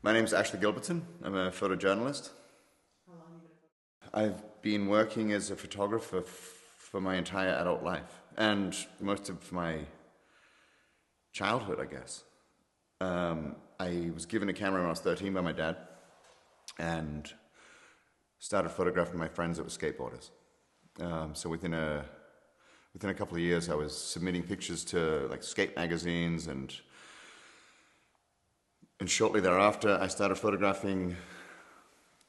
My name's Ashley Gilbertson. I'm a photojournalist. How long have you been a photographer? I've been working as a photographer for my entire adult life and most of my childhood, I guess. I was given a camera when I was 13 by my dad and started photographing my friends that were skateboarders. So within a couple of years, I was submitting pictures to like skate magazines, and shortly thereafter, I started photographing,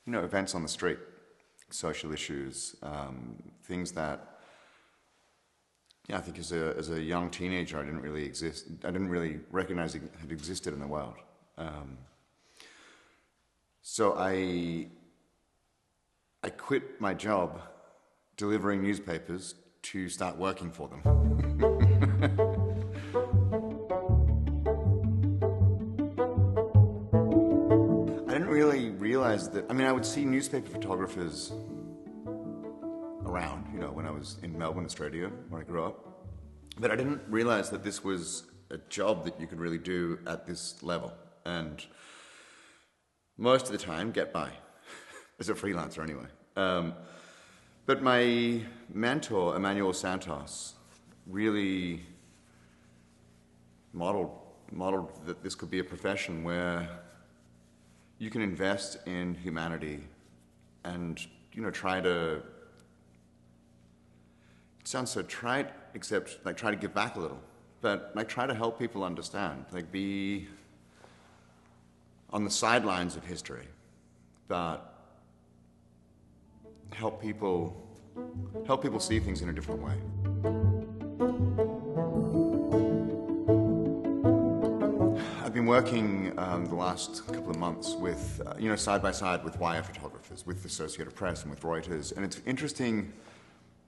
events on the street, social issues, things that, I think as a young teenager, I didn't really recognize it had existed in the world. So I quit my job delivering newspapers to start working for them. I didn't really realize that, I would see newspaper photographers around, when I was in Melbourne, Australia, where I grew up. But I didn't realize that this was a job that you could really do at this level. And most of the time, get by, as a freelancer anyway. But my mentor, Emmanuel Santos, really modeled that this could be a profession where you can invest in humanity and, try to, it sounds so trite, except like try to give back a little, but like try to help people understand, like be on the sidelines of history, but help people see things in a different way. I've been working the last couple of months with, side by side with wire photographers, with the Associated Press and with Reuters, and it's interesting.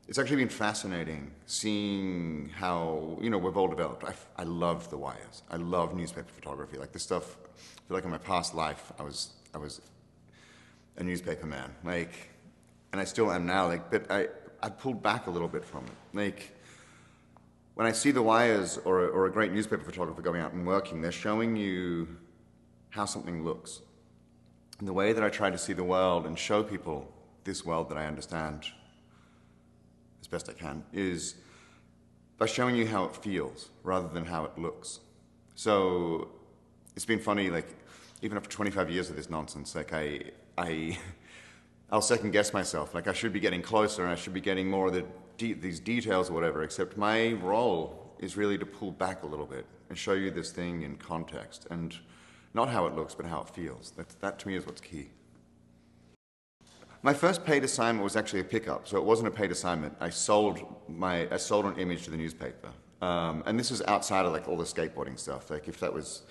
It's actually been fascinating seeing how, we've all developed. I love the wires. I love newspaper photography. Like this stuff, I feel like in my past life, I was a newspaper man. Like, and I still am now, like, but I pulled back a little bit from it. Like, when I see the wires or a great newspaper photographer going out and working, they're showing you how something looks. And the way that I try to see the world and show people this world that I understand as best I can is by showing you how it feels rather than how it looks. So it's been funny, like, even after 25 years of this nonsense, like I'll second guess myself, like I should be getting closer and I should be getting more of these details or whatever, except my role is really to pull back a little bit and show you this thing in context and not how it looks, but how it feels. That to me is what's key. My first paid assignment was actually a pickup, so it wasn't a paid assignment. I sold an image to the newspaper, and this was outside of like all the skateboarding stuff. Like if that was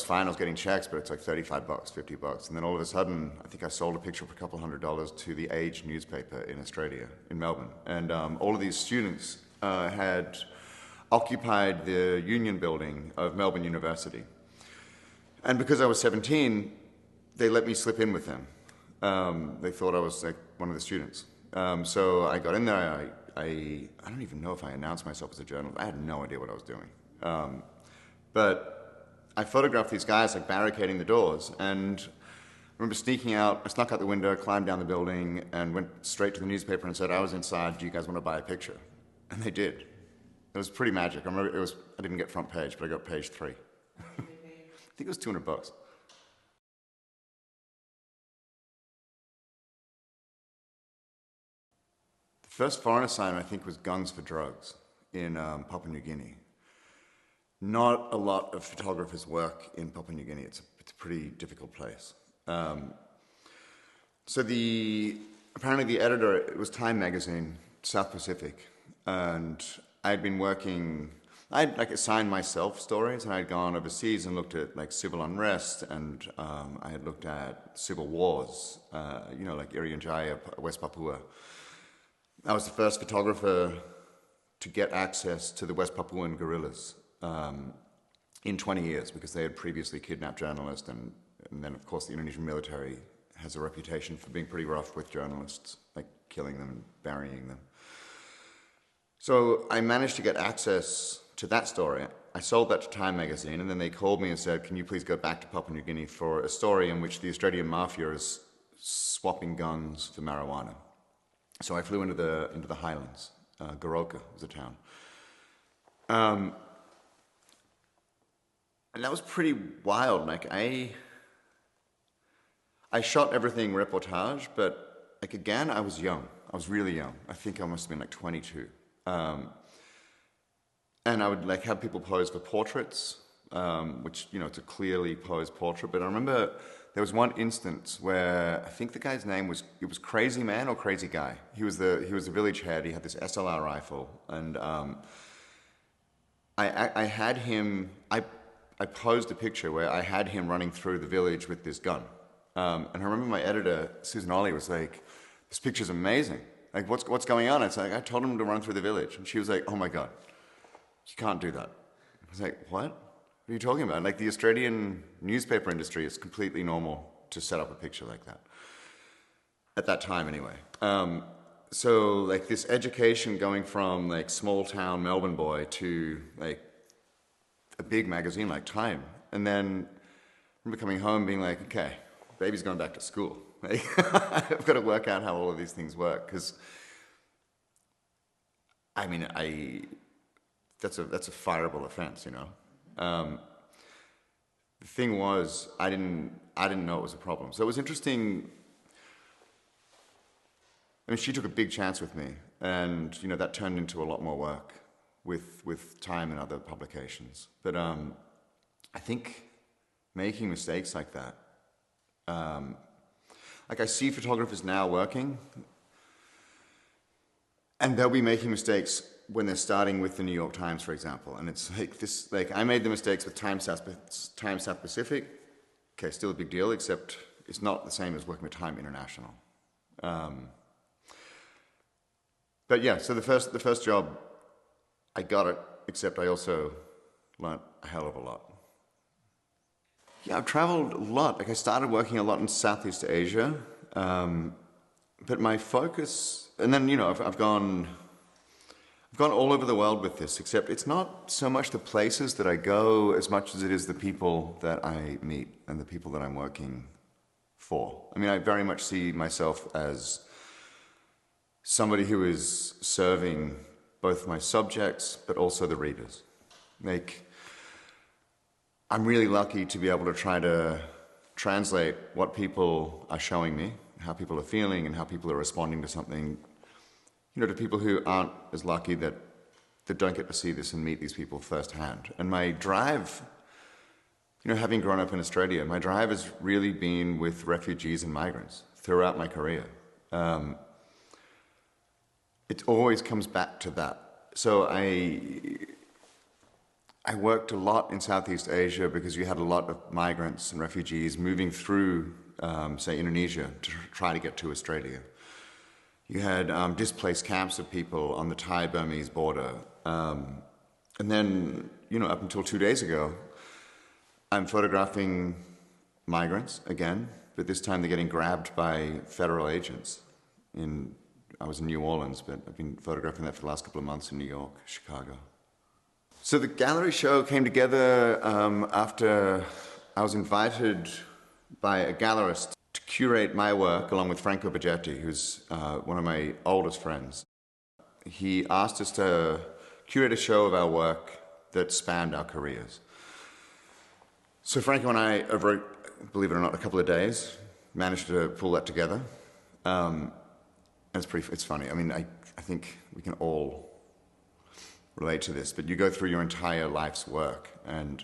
fine, I was getting checks, but it's like $35, $50, and then all of a sudden, I think I sold a picture for a couple $100 to the Age newspaper in Australia, in Melbourne, and all of these students had occupied the Union building of Melbourne University, and because I was 17, they let me slip in with them. They thought I was like one of the students. So I got in there. I don't even know if I announced myself as a journalist. I had no idea what I was doing. But I photographed these guys like barricading the doors, and I remember sneaking out. I snuck out the window, climbed down the building, and went straight to the newspaper and said, "I was inside. Do you guys want to buy a picture?" And they did. It was pretty magic. I remember I didn't get front page, but I got page 3. I think it was $200. First foreign assignment, I think, was Guns for Drugs in Papua New Guinea. Not a lot of photographers work in Papua New Guinea. It's a pretty difficult place. So apparently the editor, it was Time magazine, South Pacific, and I'd been working, I'd like assigned myself stories, and I'd gone overseas and looked at like civil unrest, and I had looked at civil wars, like Irian Jaya, West Papua. I was the first photographer to get access to the West Papuan guerrillas in 20 years because they had previously kidnapped journalists, and then of course the Indonesian military has a reputation for being pretty rough with journalists, like killing them and burying them. So I managed to get access to that story. I sold that to Time magazine, and then they called me and said, can you please go back to Papua New Guinea for a story in which the Australian mafia is swapping guns for marijuana. So I flew into the highlands. Goroka was a town. And that was pretty wild. Like I shot everything reportage, but like again, I was young. I was really young. I think I must have been like 22. And I would like have people pose for portraits, which, you know, it's a clearly posed portrait. But I remember there was one instance where I think the guy's name was, it was Crazy Man or Crazy Guy. He was the village head. He had this SLR rifle, and I had him. I posed a picture where I had him running through the village with this gun. And I remember my editor, Susan Ollie, was like, "This picture's amazing. Like, what's going on?" It's like, I told him to run through the village, and she was like, "Oh my God, you can't do that." I was like, "What? What are you talking about?" Like, the Australian newspaper industry is completely normal to set up a picture like that. At that time, anyway. So, like, this education going from, like, small town Melbourne boy to, like, a big magazine like Time. And then I remember coming home being like, okay, baby's going back to school. Like, I've got to work out how all of these things work. Because, I mean, that's a fireable offense, you know. The thing was, I didn't know it was a problem. So it was interesting. I mean, she took a big chance with me, and, you know, that turned into a lot more work with Time and other publications. But I think making mistakes like that, like, I see photographers now working, and they'll be making mistakes when they're starting with the New York Times, for example. And it's like this, like, I made the mistakes with Time South Pacific. Okay, still a big deal, except it's not the same as working with Time International. But yeah, so the first job, I got it, except I also learned a hell of a lot. Yeah, I've traveled a lot. Like, I started working a lot in Southeast Asia, but my focus, and then, you know, I've gone all over the world with this, except it's not so much the places that I go as much as it is the people that I meet and the people that I'm working for. I mean, I very much see myself as somebody who is serving both my subjects, but also the readers. Like, I'm really lucky to be able to try to translate what people are showing me, how people are feeling, and how people are responding to something, you know, to people who aren't as lucky that don't get to see this and meet these people firsthand. And my drive, you know, having grown up in Australia, my drive has really been with refugees and migrants throughout my career. It always comes back to that. So I worked a lot in Southeast Asia because you had a lot of migrants and refugees moving through, say, Indonesia to try to get to Australia. You had displaced camps of people on the Thai-Burmese border. And then, you know, up until 2 days ago, I'm photographing migrants again, but this time they're getting grabbed by federal agents. I was in New Orleans, but I've been photographing that for the last couple of months in New York, Chicago. So the gallery show came together after I was invited by a gallerist to curate my work along with Franco Pagetti, who's one of my oldest friends. He asked us to curate a show of our work that spanned our careers. So Franco and I, over, believe it or not, a couple of days, managed to pull that together. And it's funny. I mean, I think we can all relate to this, but you go through your entire life's work, and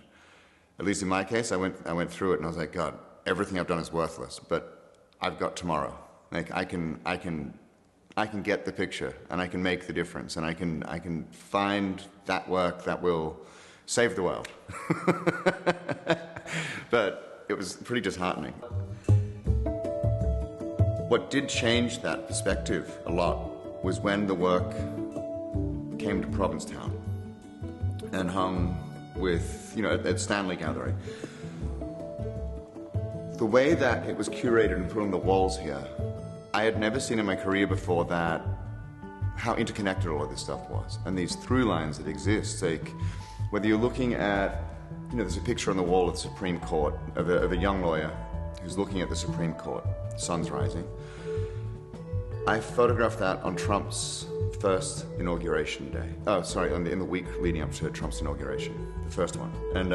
at least in my case, I went through it, and I was like, God, everything I've done is worthless, but I've got tomorrow. Like, I can get the picture, and I can make the difference, and I can find that work that will save the world. But it was pretty disheartening. What did change that perspective a lot was when the work came to Provincetown and hung with, you know, at Stanley Gallery. The way that it was curated and put on the walls here, I had never seen in my career before that, how interconnected all of this stuff was. And these through lines that exist, like, Whether you're looking at, there's a picture on the wall of the Supreme Court of a young lawyer who's looking at the Supreme Court, sun's rising. I photographed that on Trump's first inauguration day. Oh, sorry, in the week leading up to Trump's inauguration, the first one. And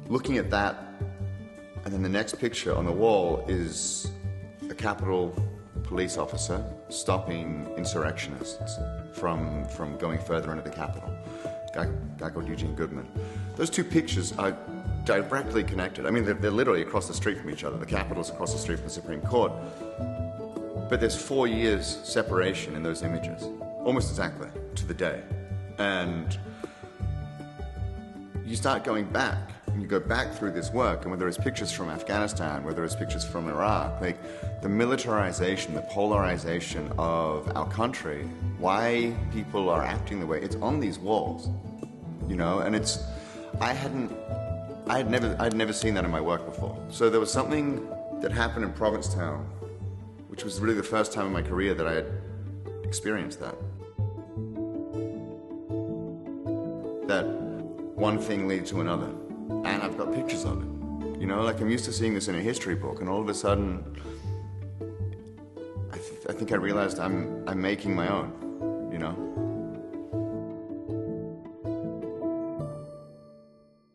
looking at that, and then the next picture on the wall is a Capitol police officer stopping insurrectionists from going further into the Capitol. A guy called Eugene Goodman. Those two pictures are directly connected. I mean, they're literally across the street from each other. The Capitol's across the street from the Supreme Court. But there's 4 years separation in those images, almost exactly, to the day. And you start going back, and you go back through this work, and whether it's pictures from Afghanistan, whether it's pictures from Iraq, like the militarization, the polarization of our country, why people are acting the way, it's on these walls, and I'd never seen that in my work before. So there was something that happened in Provincetown, which was really the first time in my career that I had experienced that. That one thing leads to another. And I've got pictures of it. Like I'm used to seeing this in a history book, and all of a sudden, I think I realized I'm making my own,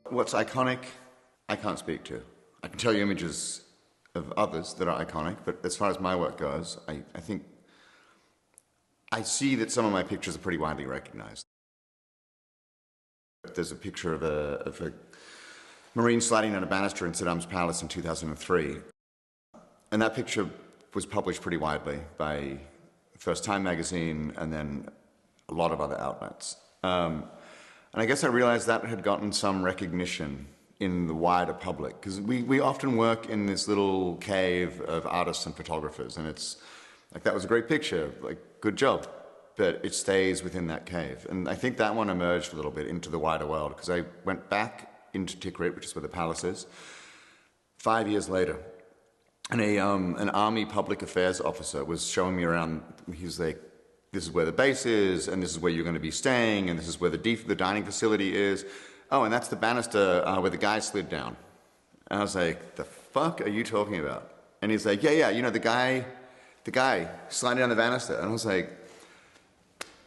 What's iconic, I can't speak to. I can tell you images of others that are iconic, but as far as my work goes, I think I see that some of my pictures are pretty widely recognized. There's a picture of a Marine sliding down a banister in Saddam's palace in 2003. And that picture was published pretty widely by First Time magazine and then a lot of other outlets. And I guess I realized that had gotten some recognition in the wider public, because we often work in this little cave of artists and photographers, and it's like, that was a great picture, like, good job, but it stays within that cave. And I think that one emerged a little bit into the wider world, because I went back into Tikrit, which is where the palace is, 5 years later, and an army public affairs officer was showing me around. He's like, this is where the base is, and this is where you're going to be staying, and this is where the dining facility is. Oh, and that's the banister where the guy slid down. And I was like, the fuck are you talking about? And he's like, yeah, the guy sliding down the banister. And I was like,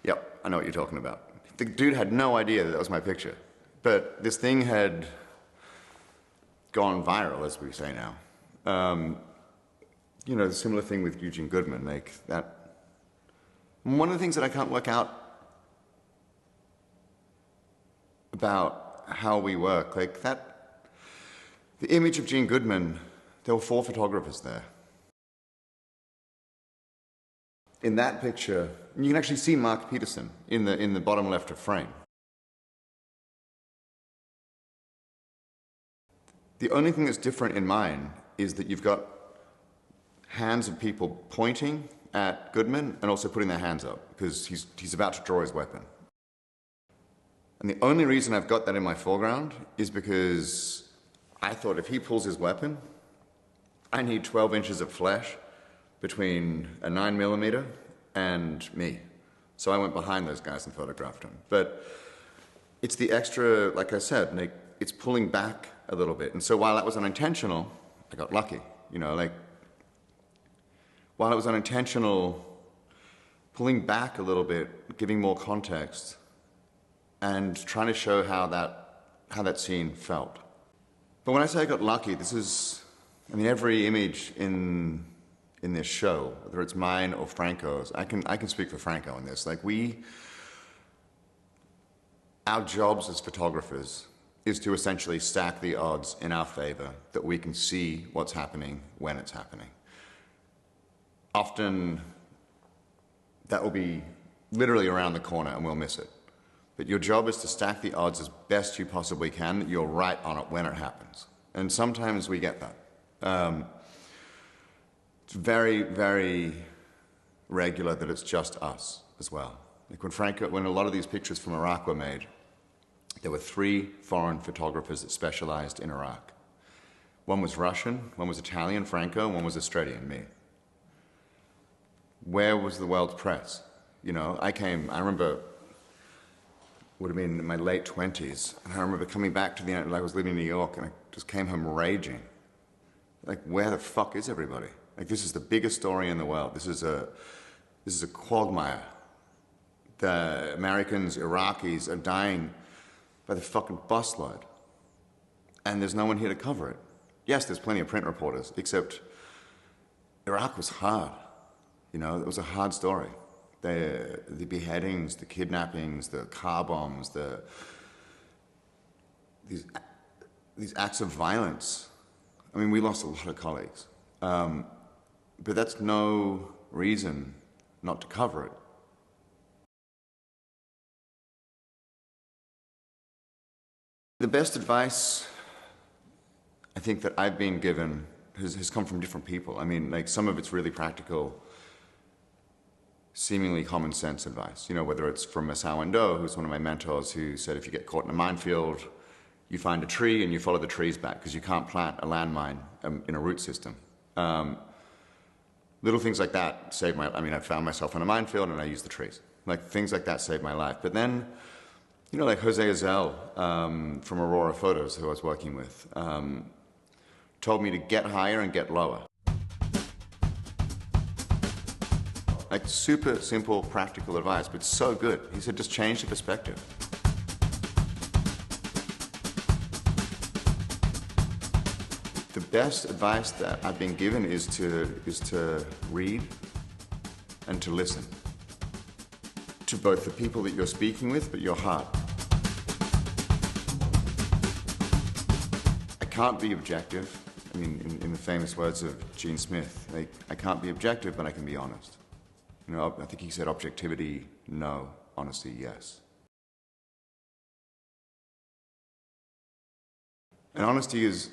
yep, I know what you're talking about. The dude had no idea that was my picture. But this thing had gone viral, as we say now. The similar thing with Eugene Goodman, like that. One of the things that I can't work out about how we work, like that, the image of Gene Goodman, there were 4 photographers there. In that picture, you can actually see Mark Peterson in the bottom left of frame. The only thing that's different in mine is that you've got hands of people pointing at Goodman and also putting their hands up, because he's about to draw his weapon. And the only reason I've got that in my foreground is because I thought if he pulls his weapon, I need 12 inches of flesh between a 9mm and me. So I went behind those guys and photographed them. But it's the extra, like I said, like, it's pulling back a little bit. And so while that was unintentional, I got lucky, while it was unintentional, pulling back a little bit, giving more context, and trying to show how that scene felt. But when I say I got lucky, every image in this show, whether it's mine or Franco's, I can speak for Franco in this. Like, our jobs as photographers is to essentially stack the odds in our favor that we can see what's happening when it's happening. Often, that will be literally around the corner and we'll miss it. But your job is to stack the odds as best you possibly can that you're right on it when it happens. And sometimes we get that. It's very, very regular that it's just us as well. Like when a lot of these pictures from Iraq were made, there were 3 foreign photographers that specialized in Iraq. One was Russian, one was Italian, Franco, and one was Australian, me. Where was the world's press? I remember would have been in my late 20s. And I remember coming back to I was living in New York, and I just came home raging. Like, where the fuck is everybody? Like, this is the biggest story in the world. This is a quagmire. The Americans, Iraqis are dying by the fucking busload. And there's no one here to cover it. Yes, there's plenty of print reporters, except Iraq was hard. You know, it was a hard story. The beheadings, the kidnappings, the car bombs, these acts of violence. I mean, we lost a lot of colleagues. But that's no reason not to cover it. The best advice I think that I've been given has come from different people. I mean, like, some of it's really practical, seemingly common sense advice. You know, whether it's from Masao Endo, who's one of my mentors, who said if you get caught in a minefield, you find a tree and you follow the trees back, because you can't plant a landmine in a root system. Little things like that saved I found myself in a minefield and I used the trees. Like, things like that saved my life. But then, you know, like Jose Azel from Aurora Photos, who I was working with, told me to get higher and get lower. Like, super simple, practical advice, but so good. He said, just change the perspective. The best advice that I've been given is to read and to listen to both the people that you're speaking with, but your heart. I can't be objective. I mean, in the famous words of Gene Smith, like, I can't be objective, but I can be honest. You know, I think he said objectivity, no. Honesty, yes. And honesty is,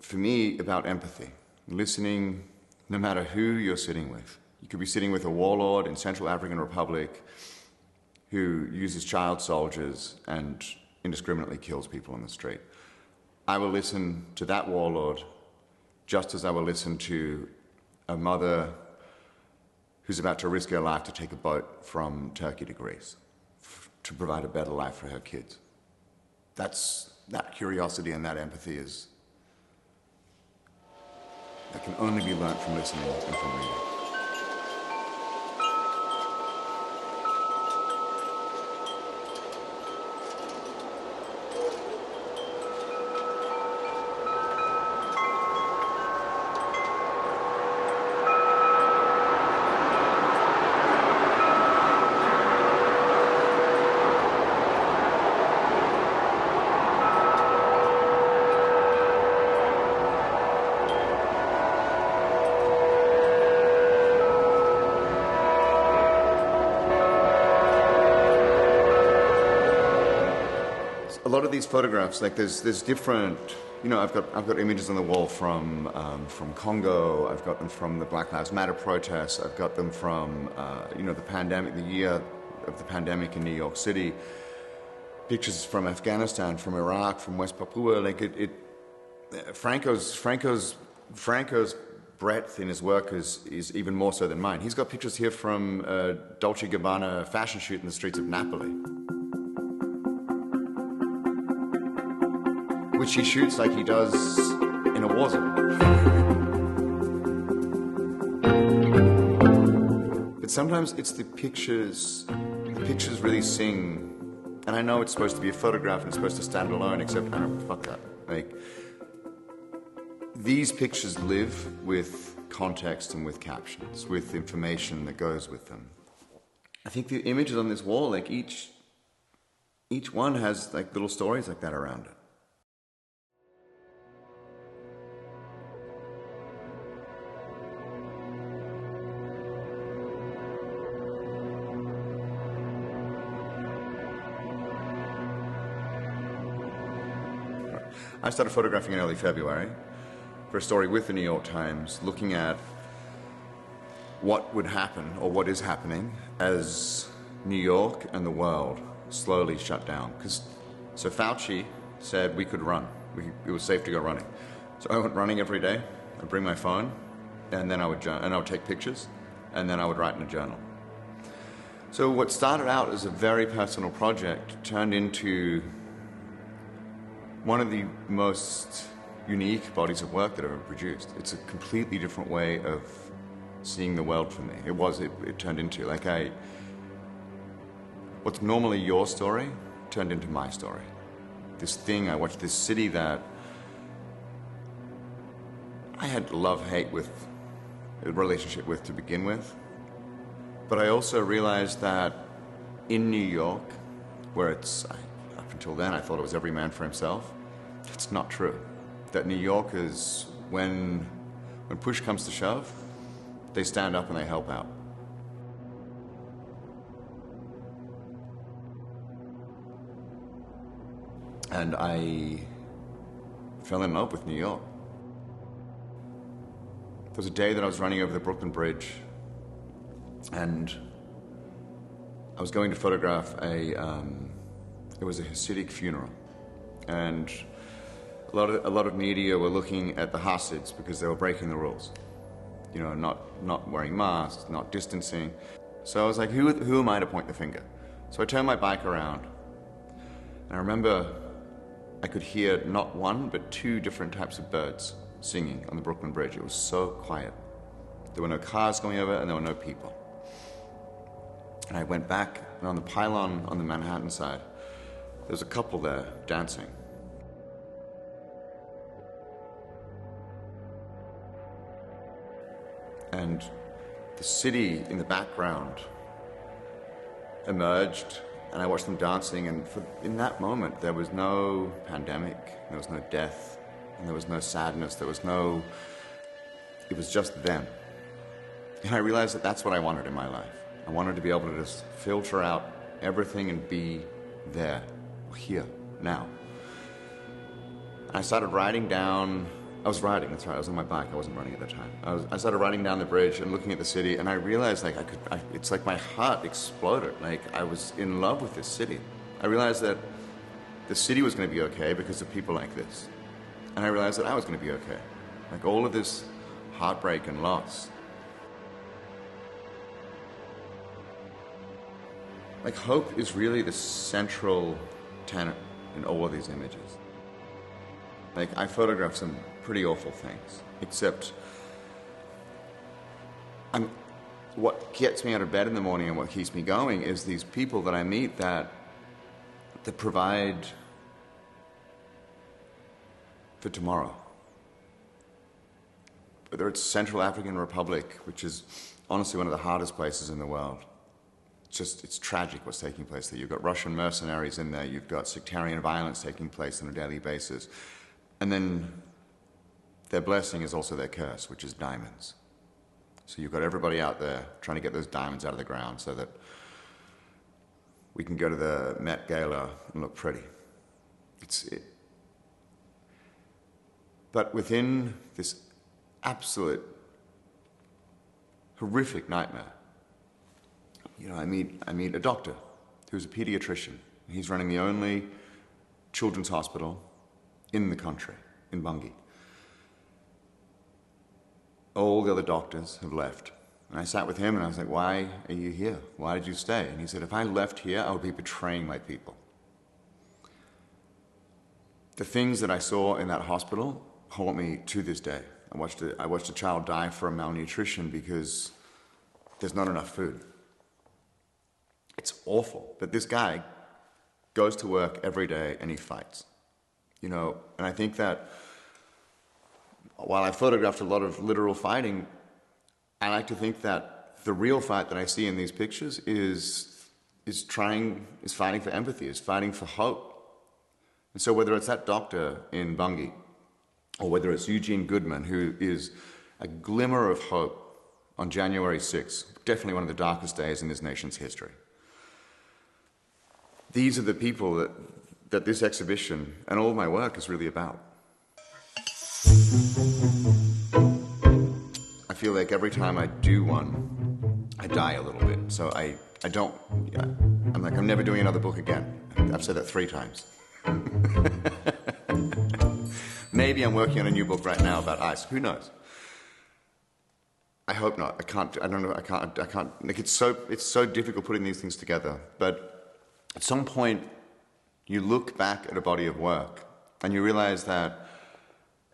for me, about empathy. Listening, no matter who you're sitting with. You could be sitting with a warlord in Central African Republic who uses child soldiers and indiscriminately kills people on the street. I will listen to that warlord just as I will listen to a mother who's about to risk her life to take a boat from Turkey to Greece to provide a better life for her kids. That curiosity and that empathy that can only be learnt from listening and from reading. A lot of these photographs, like there's different, you know, I've got images on the wall from Congo. I've got them from the Black Lives Matter protests. I've got them from you know, the pandemic, the year of the pandemic in New York City. Pictures from Afghanistan, from Iraq, from West Papua. Like Franco's breadth in his work is even more so than mine. He's got pictures here from Dolce & Gabbana fashion shoot in the streets of Napoli, which he shoots like he does in a war zone. But sometimes it's the pictures really sing. And I know it's supposed to be a photograph and it's supposed to stand alone, except I don't, fuck that. Like, these pictures live with context and with captions, with information that goes with them. I think the images on this wall, like each one has like little stories like that around it. I started photographing in early February for a story with the New York Times, looking at what would happen, or what is happening, as New York and the world slowly shut down. So Fauci said we could run. It was safe to go running. So I went running every day. I'd bring my phone, and then I would take pictures, and then I would write in a journal. So what started out as a very personal project turned into one of the most unique bodies of work that I've ever produced. It's a completely different way of seeing the world for me. It turned into, what's normally your story turned into my story. This thing, I watched this city that I had love-hate with, a relationship with to begin with. But I also realized that in New York, where up until then I thought it was every man for himself, it's not true. That New Yorkers, when push comes to shove, they stand up and they help out. And I fell in love with New York. There was a day that I was running over the Brooklyn Bridge, and I was going to photograph it was a Hasidic funeral, and a lot of media were looking at the Hasids because they were breaking the rules, not wearing masks, not distancing. So I was like, who am I to point the finger? So I turned my bike around, and I remember I could hear not one but two different types of birds singing on the Brooklyn Bridge. It was so quiet. There were no cars going over, and there were no people. And I went back, and on the pylon on the Manhattan side, there was a couple there dancing. And the city in the background emerged, and I watched them dancing, and in that moment, there was no pandemic, there was no death, and there was no sadness, it was just them. And I realized that that's what I wanted in my life. I wanted to be able to just filter out everything and be there, here, now. And I started riding down, I was riding, that's right, I was on my bike, I wasn't running at the time. I started riding down the bridge and looking at the city, and I realized it's like my heart exploded. I was in love with this city. I realized that the city was going to be okay because of people like this. And I realized that I was going to be okay. Like all of this heartbreak and loss. Like hope is really the central tenet in all of these images. Like I photograph some pretty awful things, except what gets me out of bed in the morning and what keeps me going is these people that I meet that provide for tomorrow. Whether it's Central African Republic, which is honestly one of the hardest places in the world. It's tragic what's taking place there. You've got Russian mercenaries in there, you've got sectarian violence taking place on a daily basis. And then their blessing is also their curse, which is diamonds. So you've got everybody out there trying to get those diamonds out of the ground so that we can go to the Met Gala and look pretty. But within this absolute horrific nightmare, I meet a doctor who's a pediatrician. He's running the only children's hospital in the country, in Bungay. All the other doctors have left. And I sat with him and I was like, why are you here? Why did you stay? And he said, if I left here, I would be betraying my people. The things that I saw in that hospital haunt me to this day. I watched a child die from malnutrition because there's not enough food. It's awful. But this guy goes to work every day and he fights. And I think that while I photographed a lot of literal fighting, I like to think that the real fight that I see in these pictures is fighting for empathy, is fighting for hope. And so whether it's that doctor in Bungay, or whether it's Eugene Goodman, who is a glimmer of hope on January 6th, definitely one of the darkest days in this nation's history. These are the people that this exhibition and all of my work is really about. I feel like every time I do one, I die a little bit. So I'm never doing another book again. I've said that 3 times. Maybe I'm working on a new book right now about ice. Who knows? I hope not. I can't. I don't know. I can't. Like it's so difficult putting these things together. But at some point, you look back at a body of work and you realize that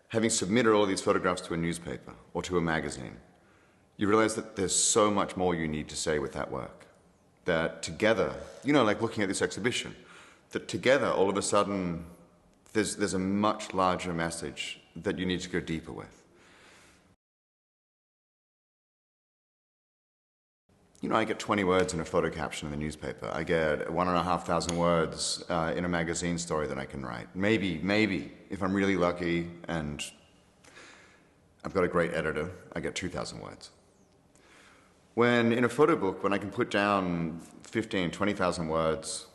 having submitted all these photographs to a newspaper or to a magazine, you realize that there's so much more you need to say with that work. That together, you know, like looking at this exhibition, that together, all of a sudden, there's a much larger message that you need to go deeper with. You know, I get 20 words in a photo caption in the newspaper. I get 1,500 words in a magazine story that I can write. Maybe, if I'm really lucky and I've got a great editor, I get 2,000 words. When in a photo book, when I can put down 15, 20,000 words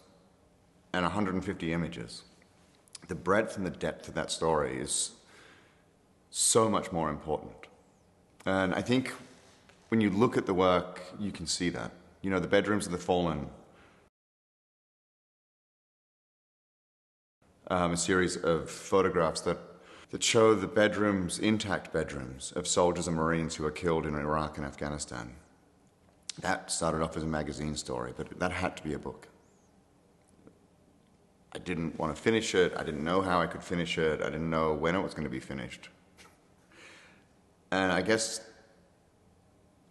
and 150 images, the breadth and the depth of that story is so much more important. And I think when you look at the work, you can see that. You know, the bedrooms of the fallen, a series of photographs that show the bedrooms, intact bedrooms, of soldiers and Marines who were killed in Iraq and Afghanistan. That started off as a magazine story, but that had to be a book. I didn't want to finish it. I didn't know how I could finish it. I didn't know when it was going to be finished. And I guess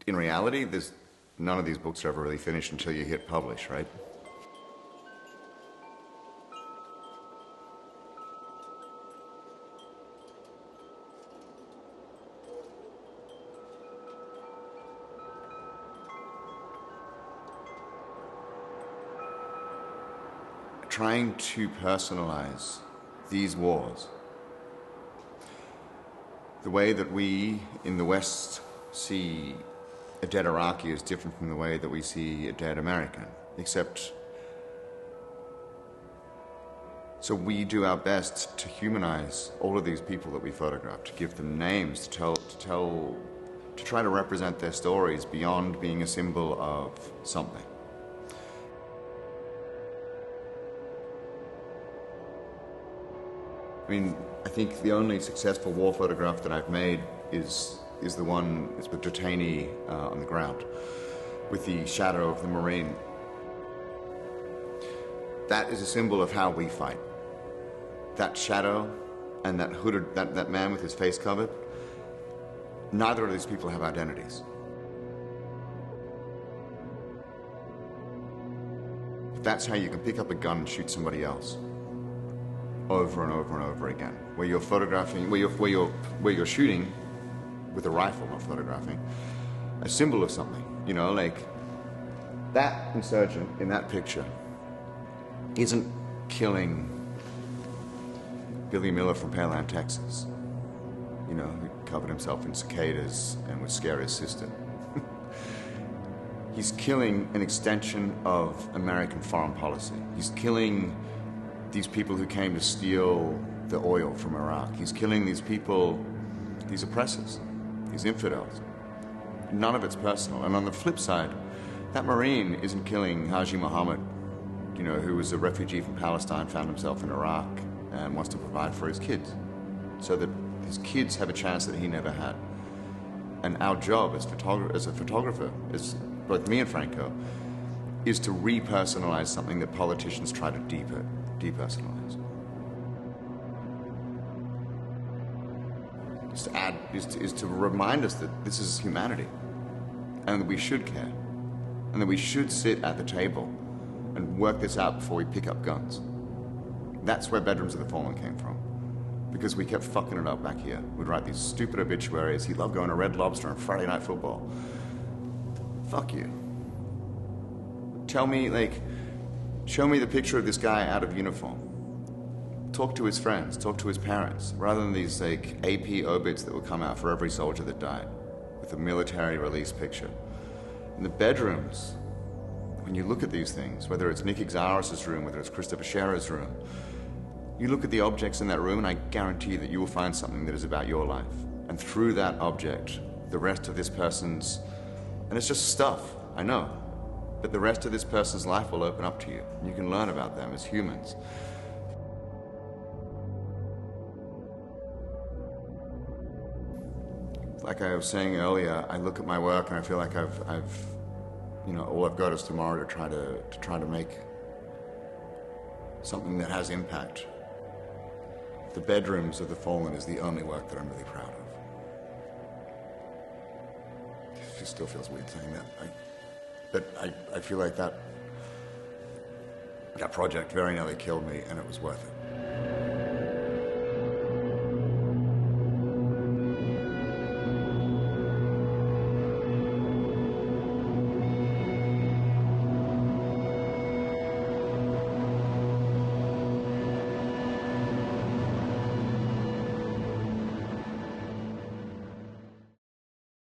in reality, none of these books are ever really finished until you hit publish, right? Trying to personalize these wars, the way that we in the West see a dead Iraqi is different from the way that we see a dead American, except so we do our best to humanize all of these people that we photograph, to give them names, to try to represent their stories beyond being a symbol of something. I mean, I think the only successful war photograph that I've made is the one with Detainee on the ground, with the shadow of the Marine. That is a symbol of how we fight. That shadow and that hooded, that man with his face covered, neither of these people have identities. That's how you can pick up a gun and shoot somebody else. Over and over and over again, where you're photographing, where you're shooting with a rifle, not photographing, a symbol of something. You know, like that insurgent in that picture isn't killing Billy Miller from Pearland, Texas. You know, who covered himself in cicadas and would scare his sister. He's killing an extension of American foreign policy. He's killing these people who came to steal the oil from Iraq. He's killing these people, these oppressors, these infidels. None of it's personal. And on the flip side, that Marine isn't killing Haji Muhammad, you know, who was a refugee from Palestine, found himself in Iraq, and wants to provide for his kids, so that his kids have a chance that he never had. And our job as a photographer, as both me and Franco, is to repersonalize something that politicians try to depersonalize. Is to remind us that this is humanity, and that we should care, and that we should sit at the table and work this out before we pick up guns. That's where Bedrooms of the Fallen came from, because we kept fucking it up back here. We'd write these stupid obituaries. He loved going to Red Lobster on Friday Night Football. Fuck you. Tell me, like, show me the picture of this guy out of uniform. Talk to his friends, talk to his parents, rather than these, like, AP obits that will come out for every soldier that died, with a military release picture. In the bedrooms, when you look at these things, whether it's Nick Exaris' room, whether it's Christopher Scherer's room, you look at the objects in that room and I guarantee that you will find something that is about your life. And through that object, the rest of this person's, and it's just stuff, I know, but the rest of this person's life will open up to you. And you can learn about them as humans. like I was saying earlier, I look at my work and I feel like I've all I've got is tomorrow to try to make something that has impact. The Bedrooms of the Fallen is the only work that I'm really proud of. It still feels weird saying that. But I feel like that project very nearly killed me, and it was worth it.